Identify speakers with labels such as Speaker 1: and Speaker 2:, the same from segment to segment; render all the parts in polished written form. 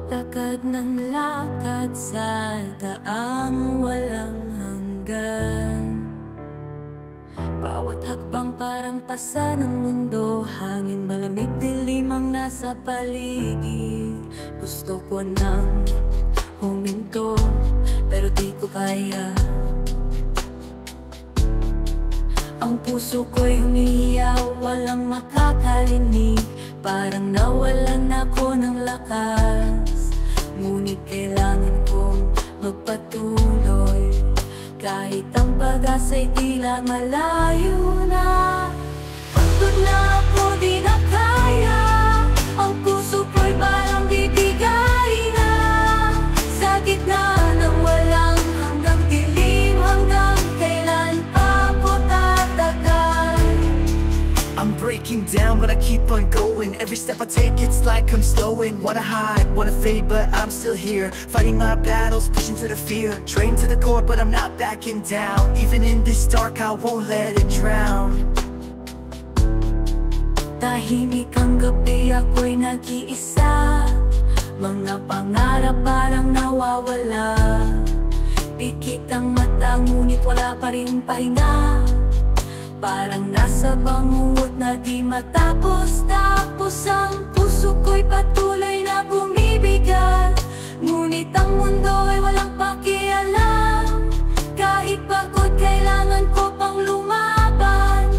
Speaker 1: Lakad ng lakad sa daang walang hanggan. Bawat hakbang parang tasa ng mundo. Hangin malamig, dilim ang nasa paligid. Gusto ko nang huminto, pero di ko kaya. Ang puso ko'y humihiyaw, walang makakarinig. Parang nawalan ako ng lakas. Ngunit kailangan kong magpatuloy, kahit ang pag-asa'y tila malayo na. Pagod na ako, di na kaya. Ang puso ko'y parang bibigay na. Sa gitna ng walang hanggang dilim, hanggang kailan pa ako tatagal?
Speaker 2: I'm breaking down, but I keep on going. Every step I take, it's like I'm slowing. Wanna hide, wanna fade, but I'm still here. Fighting my battles, pushing to the fear. Trained to the core, but I'm not backing down. Even in this dark, I won't let it drown.
Speaker 1: Tahimik ang gabi, ako'y nag-iisa. Mga pangarap parang nawawala. Pikit ang mata, ngunit wala pa rin pahinga. Parang nasa bangungot na di matapos. Tapos ang puso ko'y patuloy na bumibigat. Ngunit ang mundo ay walang pakialam. Kahit pagod, kailangan ko pang lumaban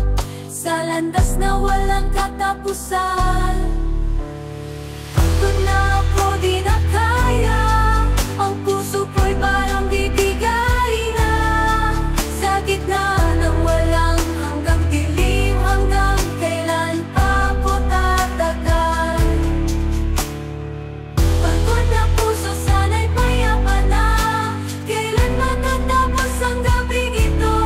Speaker 1: sa landas na walang katapusan. Pagod na ako, di na kaya. Ang puso ko'y parang bibigay na. Sa gitna ng walang hanggang dilim, hanggang kailan pa ako tatagal? Pagod na puso, sana'y payapa na. Kailan matatapos ang gabing ito?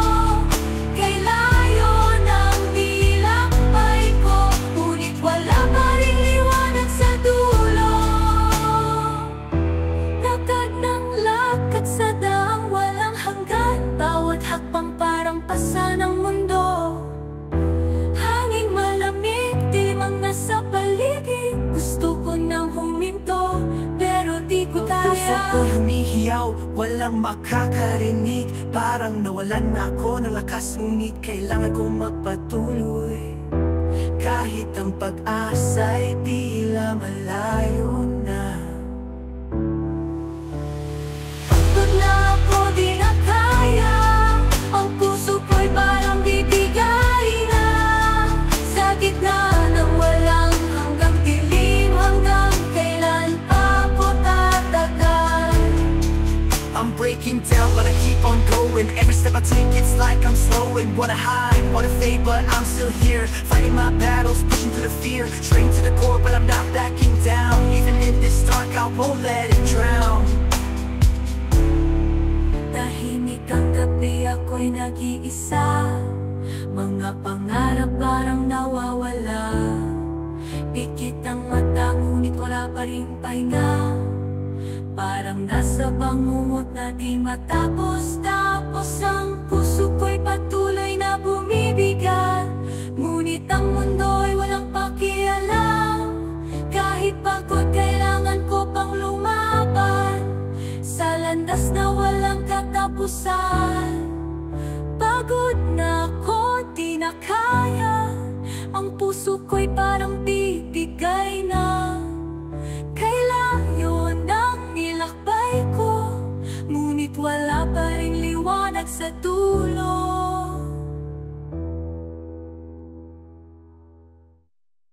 Speaker 1: Kay layo ng nilakbay ko, ngunit wala pa rin liwanag sa dulo. Lakad ng lakad sa daang walang hanggan. Bawat hakbang parang pasa ng mundo. Hangin malamig, dilim ang nasa paligid. Gusto ko nang huminto, pero di ko
Speaker 2: Puso
Speaker 1: kaya.
Speaker 2: ko'y humihiyaw, walang makakarinig. Parang nawalan na ako ng lakas, ngunit kailangan kong magpatuloy. Kahit ang pag-asa'y tila malayo na.
Speaker 1: Pagod na ako, di na kaya. Ang puso ko'y parang bibigay na. Sa gitna ng walang hanggang dilim, hanggang kailan pa ako tatagal?
Speaker 2: I'm breaking down, but I keep on going. Every step I take, it's like I'm slowing. Wanna hide, wanna fade, but I'm still here. Fighting my battles, pushing through the fear. Straight to the core, but I'm not backing down. Even in this dark, I won't let it drown.
Speaker 1: Tahimik ang gabi, ako'y nag-iisa. Mga pangarap parang nawawala. Pikit ang mata, ngunit wala pa rin pahinga. Parang nasa bangungot na di matapos. Tapos ang puso ko'y patuloy na bumibigat. Ngunit ang mundo ay walang pakialam. Kahit pagod, kailangan ko pang lumaban sa landas na walang katapusan. Pagod na ako, di na kaya. Ang puso ko'y parang bibigay na. Kay layo ng nilakbay ko, ngunit wala pa rin liwanag sa dulo.